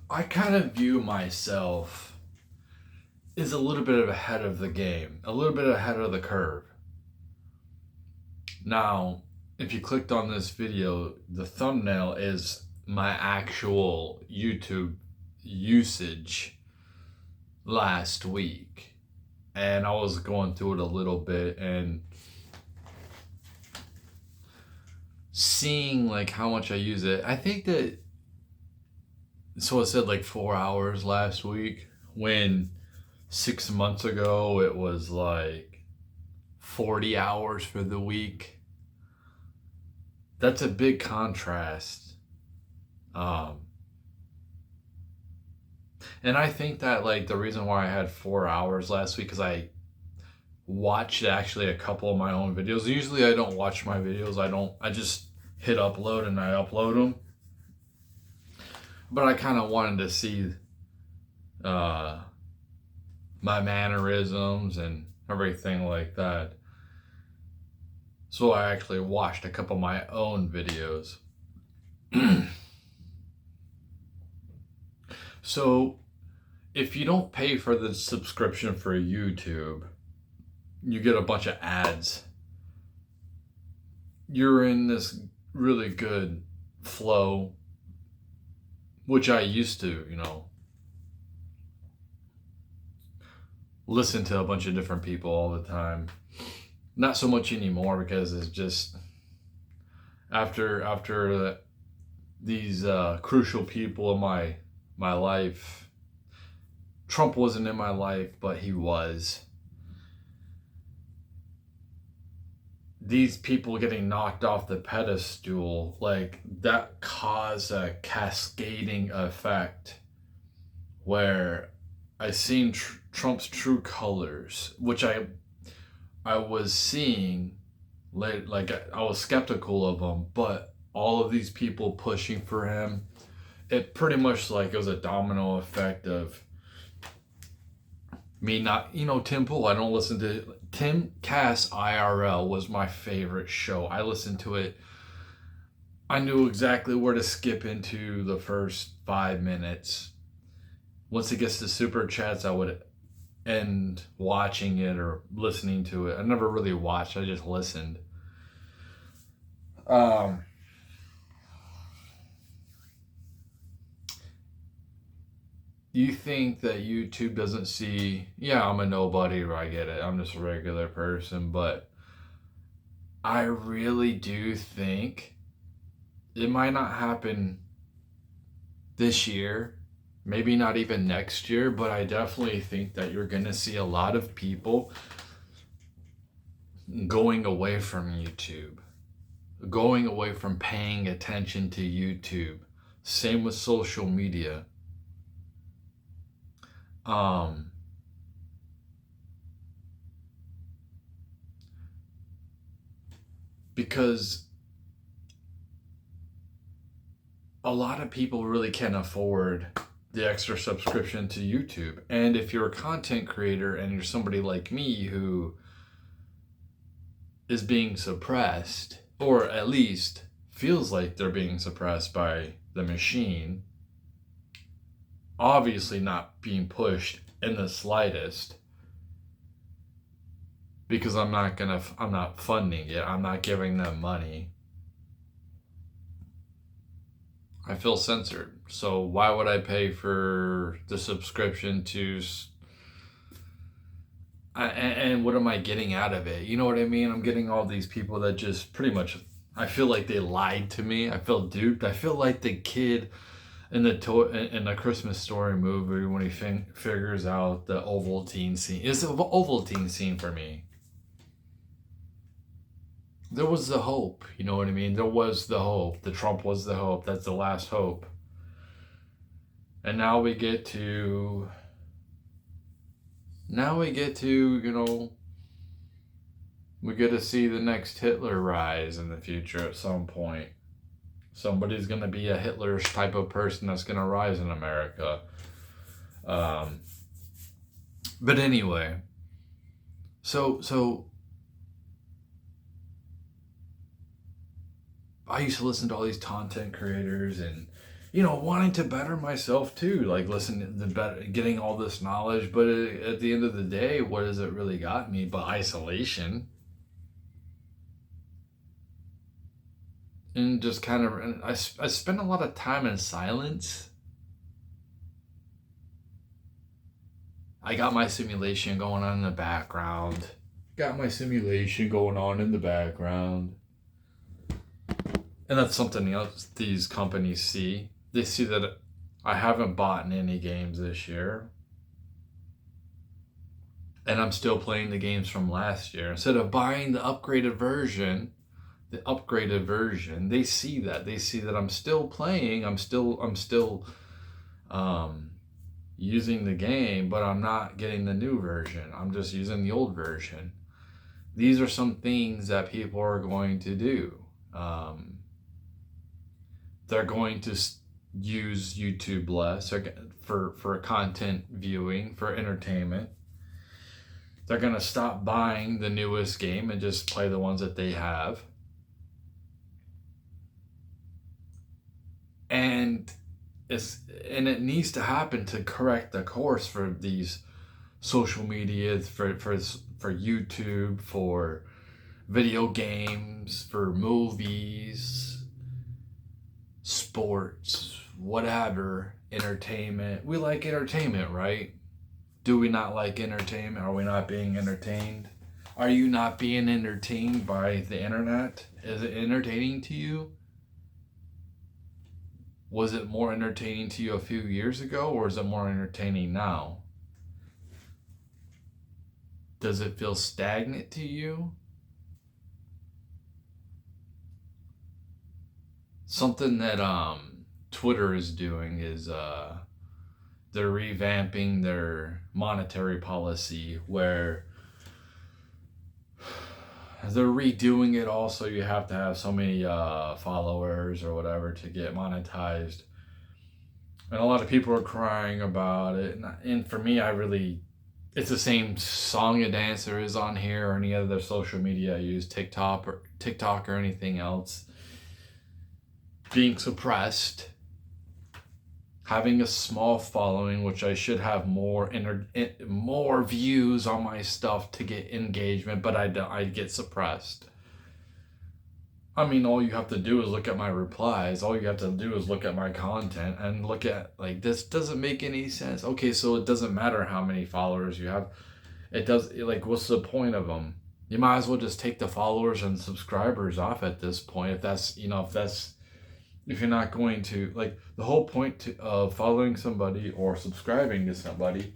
I kind of view myself as a little bit ahead of the game, a little bit ahead of the curve. Now, if you clicked on this video, the thumbnail is my actual YouTube usage last week. And I was going through it a little bit and seeing like how much I use it. I think that, so it said like 4 hours last week, when 6 months ago it was like 40 hours for the week. That's a big contrast. And I think that like the reason why I had 4 hours last week, because I watched actually a couple of my own videos. Usually I don't watch my videos. I just hit upload and I upload them. But I kind of wanted to see my mannerisms and everything like that. So I actually watched a couple of my own videos. So if you don't pay for the subscription for YouTube, you get a bunch of ads. You're in this really good flow, which I used to, listen to a bunch of different people all the time. Not so much anymore, because it's just after these crucial people in my life. Trump wasn't in my life, but he was. These people getting knocked off the pedestal, like that caused a cascading effect where I seen Trump's true colors, which I was seeing, like I was skeptical of him, but all of these people pushing for him, it pretty much like it was a domino effect of me not, Tim Pool. I don't listen to Tim Cass. IRL was my favorite show. I listened to it. I knew exactly where to skip into the first 5 minutes. Once it gets to super chats, I would end watching it or listening to it. I never really watched. I just listened. You think that YouTube doesn't see, yeah, I'm a nobody, or I get it, I'm just a regular person, but I really do think it might not happen this year, maybe not even next year, but I definitely think that you're going to see a lot of people going away from YouTube, going away from paying attention to YouTube. Same with social media. Because a lot of people really can't afford the extra subscription to YouTube. And if you're a content creator and you're somebody like me who is being suppressed, or at least feels like they're being suppressed by the machine, obviously not being pushed in the slightest, because I'm not funding it. I'm not giving them money. I feel censored. So why would I pay for the subscription to... And what am I getting out of it? You know what I mean? I'm getting all these people that just pretty much, I feel like they lied to me. I feel duped. I feel like the kid in the Christmas Story movie when he figures out the Ovaltine scene. It's the Ovaltine scene for me. There was the hope, you know what I mean? There was the hope. The Trump was the hope. That's the last hope. And now we get to, we get to see the next Hitler rise in the future at some point. Somebody's going to be a Hitler type of person that's going to rise in America. But anyway, so I used to listen to all these content creators, and wanting to better myself too, like listening to better, getting all this knowledge. But at the end of the day, what has it really got me but isolation? And just kind of, and I spend a lot of time in silence. I got my simulation going on in the background. And that's something else these companies see. They see that I haven't bought in any games this year. And I'm still playing the games from last year. Instead of buying the upgraded version, they see that. They see that I'm still playing. I'm still using the game, but I'm not getting the new version. I'm just using the old version. These are some things that people are going to do. They're going to use YouTube less for content viewing, for entertainment. They're going to stop buying the newest game and just play the ones that they have. And it needs to happen to correct the course for these social media, for YouTube, for video games, for movies, sports, whatever, entertainment. We like entertainment, right? Do we not like entertainment? Are we not being entertained? Are you not being entertained by the internet? Is it entertaining to you? Was it more entertaining to you a few years ago, or is it more entertaining now? Does it feel stagnant to you? Something that Twitter is doing is they're revamping their monetary policy, where they're redoing it all, so you have to have so many followers or whatever to get monetized. And a lot of people are crying about it. And for me, it's the same song and dance there is on here or any other social media I use, TikTok or anything else. Being suppressed, having a small following, which I should have more views on my stuff to get engagement, but I get suppressed. I mean, all you have to do is look at my replies. All you have to do is look at my content and look at, like, this doesn't make any sense. Okay, so it doesn't matter how many followers you have. It does, like, what's the point of them? You might as well just take the followers and subscribers off at this point. If you're not going to, like, the whole point of following somebody or subscribing to somebody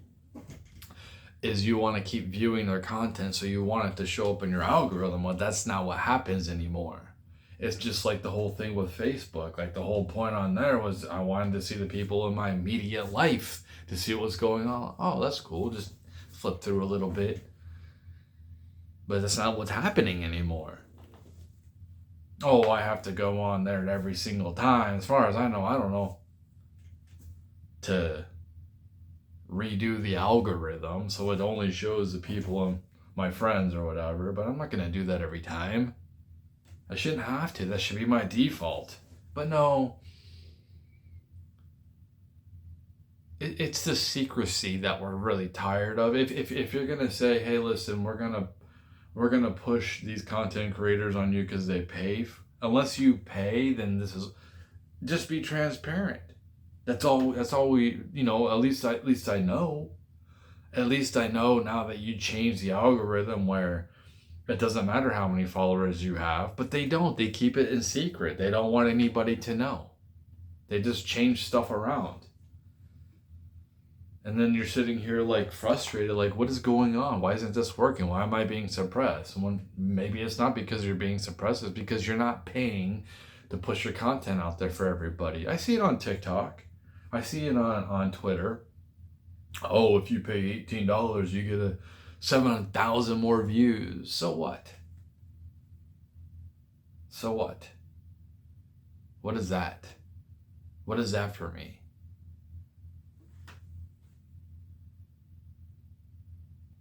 is you want to keep viewing their content, so you want it to show up in your algorithm. Well, that's not what happens anymore. It's just like the whole thing with Facebook. Like, the whole point on there was I wanted to see the people in my immediate life, to see what's going on. Oh, that's cool. Just flip through a little bit. But that's not what's happening anymore. Oh, I have to go on there every single time. As far as I don't know, to redo the algorithm so it only shows the people and my friends or whatever. But I'm not going to do that every time. I shouldn't have to. That should be my default. But no. It's the secrecy that we're really tired of. If you're going to say, hey, listen, we're going to push these content creators on you because they pay. Unless you pay, then just be transparent. That's all we, at least I know. At least I know now that you changed the algorithm where it doesn't matter how many followers you have, but they don't. They keep it in secret. They don't want anybody to know. They just change stuff around. And then you're sitting here like frustrated, like, what is going on? Why isn't this working? Why am I being suppressed? Maybe it's not because you're being suppressed, it's because you're not paying to push your content out there for everybody. I see it on TikTok. I see it on Twitter. Oh, if you pay $18, you get 7,000 more views. So what? So what? What is that? What is that for me?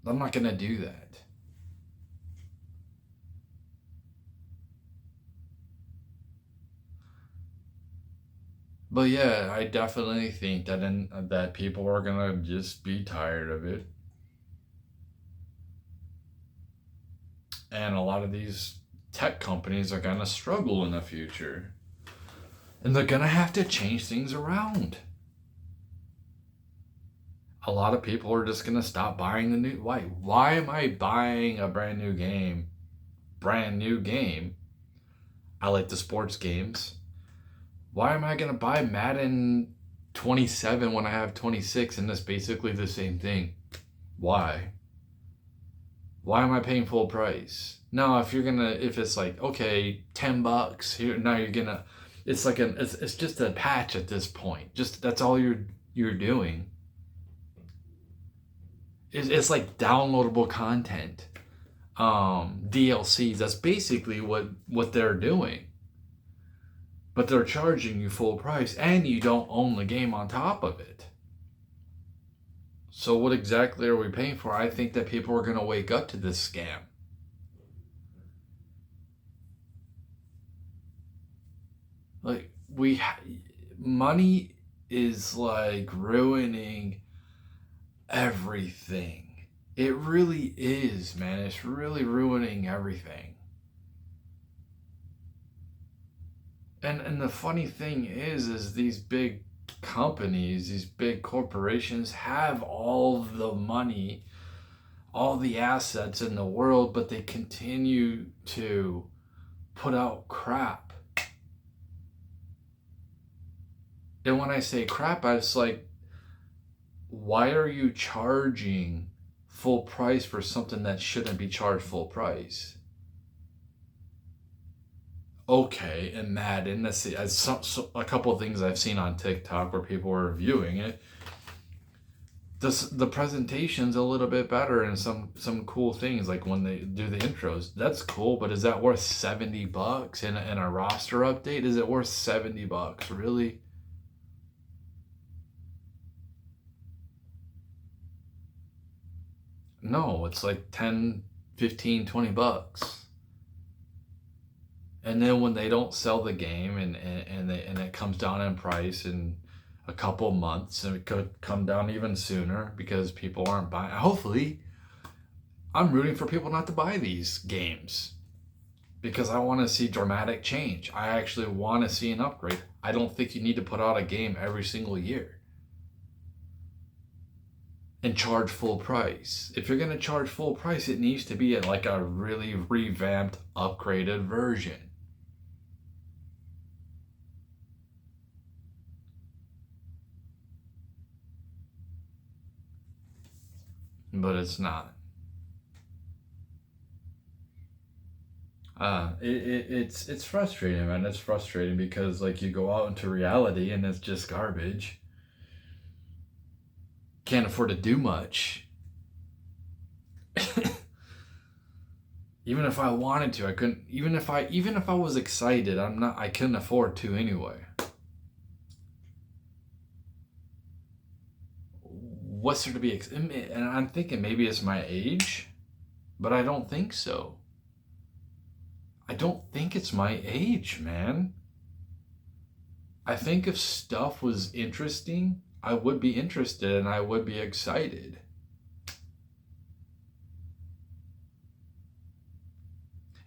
I'm not going to do that. But yeah, I definitely think that people are gonna just be tired of it, and a lot of these tech companies are gonna struggle in the future, and they're gonna have to change things around. A lot of people are just gonna stop buying the new. Why am I buying a brand new game? Brand new game. I like the sports games. Why am I gonna buy Madden 27 when I have 26 and it's basically the same thing? Why? Why am I paying full price? No, if it's like, okay, $10 here, now you're gonna, it's like it's just a patch at this point. Just, that's all you're doing. It's like downloadable content, DLCs. That's basically what they're doing. But they're charging you full price, and you don't own the game on top of it. So what exactly are we paying for? I think that people are going to wake up to this scam. Like, money is like ruining everything. It really is, man. It's really ruining everything. And the funny thing is these big companies, these big corporations have all the money, all the assets in the world, but they continue to put out crap. And when I say crap, I was like, why are you charging full price for something that shouldn't be charged full price? Okay, and Madden, let's see, a couple of things I've seen on TikTok where people are reviewing it. The presentation's a little bit better, and some cool things like when they do the intros. That's cool, but is that worth $70 in a roster update? Is it worth $70? Really? No, it's like 10, 15, $20. And then when they don't sell the game and it comes down in price in a couple months, and it could come down even sooner because people aren't buying. Hopefully, I'm rooting for people not to buy these games because I want to see dramatic change. I actually want to see an upgrade. I don't think you need to put out a game every single year and charge full price. If you're going to charge full price, it needs to be like a really revamped, upgraded version. But it's not. It's frustrating, man. It's frustrating because like you go out into reality and it's just garbage. Can't afford to do much. Even if I wanted to, I couldn't. Even if I was excited, I couldn't afford to anyway. What's there to be? And I'm thinking maybe it's my age, but I don't think so. I don't think it's my age, man. I think if stuff was interesting, I would be interested and I would be excited.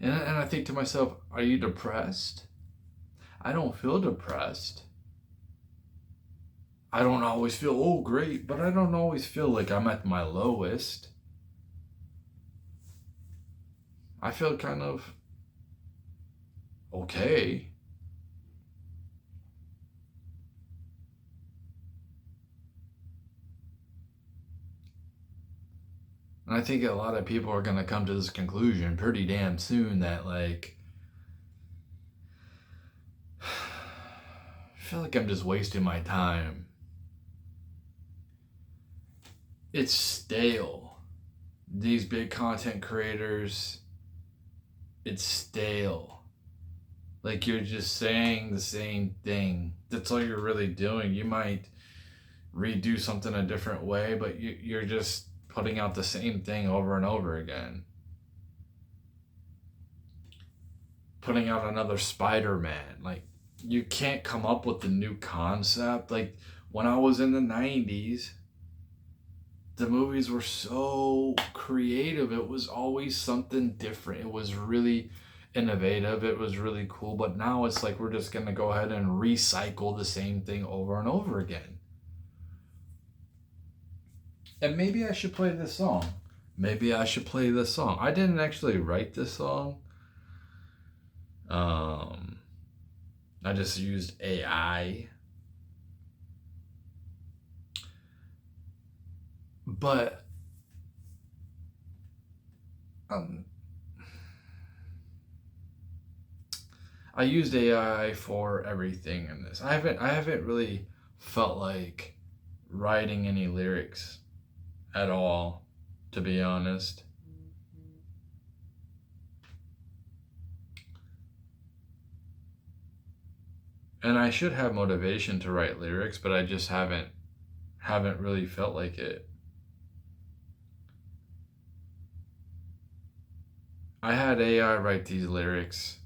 And I think to myself, are you depressed? I don't feel depressed. I don't always feel, oh, great, but I don't always feel like I'm at my lowest. I feel kind of okay. And I think a lot of people are going to come to this conclusion pretty damn soon that, like, I feel like I'm just wasting my time. It's stale. These big content creators, it's stale. Like, you're just saying the same thing. That's all you're really doing. You might redo something a different way, but you're just putting out the same thing over and over again. Putting out another Spider-Man. Like, you can't come up with a new concept. Like when I was in the 90s, the movies were so creative. It was always something different. It was really innovative. It was really cool. But now it's like we're just going to go ahead and recycle the same thing over and over again. And maybe I should play this song. Maybe I should play this song. I didn't actually write this song. I just used AI. But I used AI for everything in this. I haven't really felt like writing any lyrics at all, to be honest. And I should have motivation to write lyrics, but I just haven't really felt like it. I had AI write these lyrics.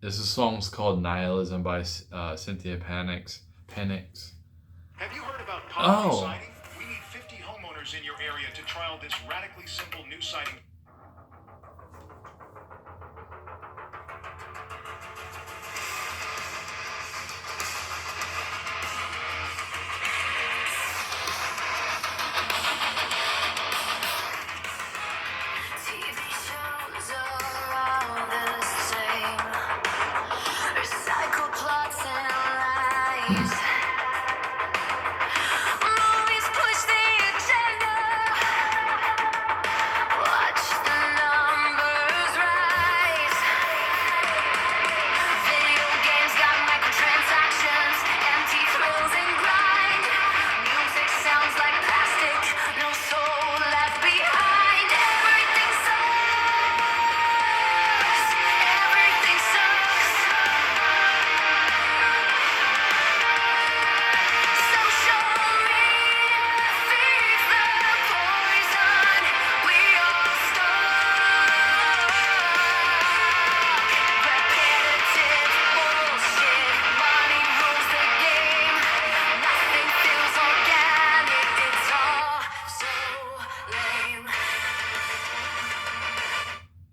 This song's called Nihilism by Cynthia Panics. Have you heard about poverty siding? We need 50 homeowners in your area to trial this radically simple new siding.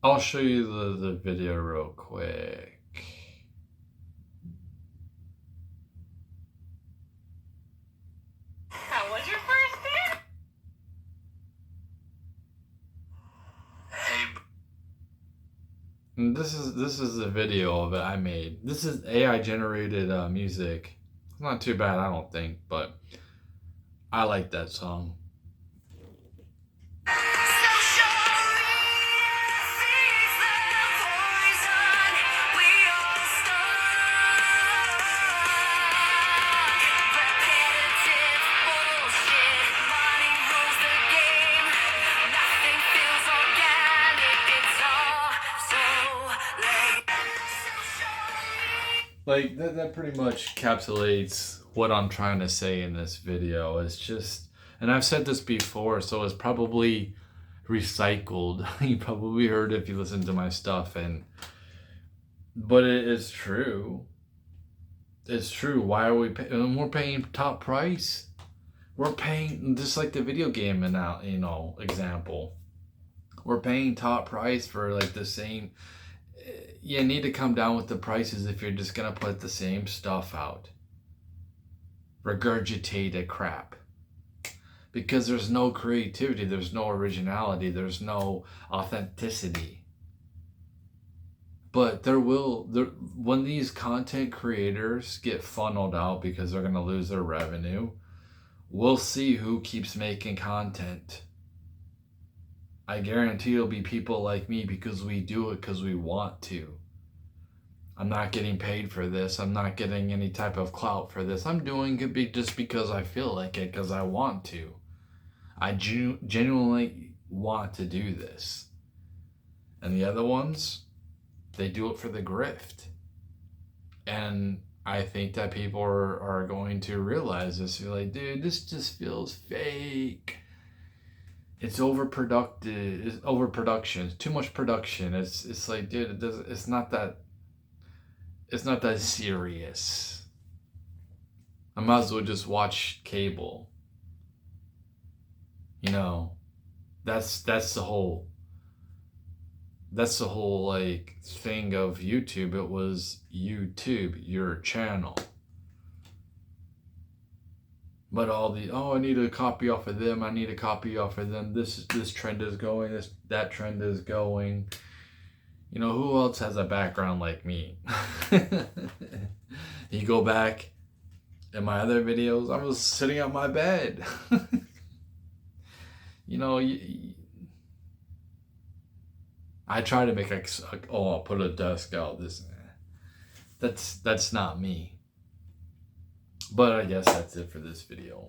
I'll show you the video real quick. How was your first day? And this is the video of it I made. This is AI generated music. It's not too bad, I don't think, but I like that song. Like that pretty much encapsulates what I'm trying to say in this video. It's just, and I've said this before, so it's probably recycled. You probably heard it if you listen to my stuff, but it is true. It's true. Why are we paying? We're paying top price. We're paying just like the video game example. We're paying top price for like the same. You need to come down with the prices if you're just gonna put the same stuff out. Regurgitated crap. Because there's no creativity, there's no originality, there's no authenticity. But when these content creators get funneled out because they're gonna lose their revenue, we'll see who keeps making content. I guarantee it'll be people like me because we do it because we want to. I'm not getting paid for this. I'm not getting any type of clout for this. I'm doing it just because I feel like it, because I want to. I genuinely want to do this. And the other ones, they do it for the grift. And I think that people are going to realize this. You're like, dude, this just feels fake. It's overproductive. It's overproduction. It's too much production. It's like, dude, it's not that. It's not that serious. I might as well just watch cable. You know, that's the whole like thing of YouTube. It was YouTube, your channel. But all the, oh, I need a copy off of them, I need a copy off of them, this trend is going, that trend is going. You know, who else has a background like me? You go back in my other videos, I was sitting on my bed. You know, I try to make oh, I'll put a desk out, this. That's not me. But I guess that's it for this video.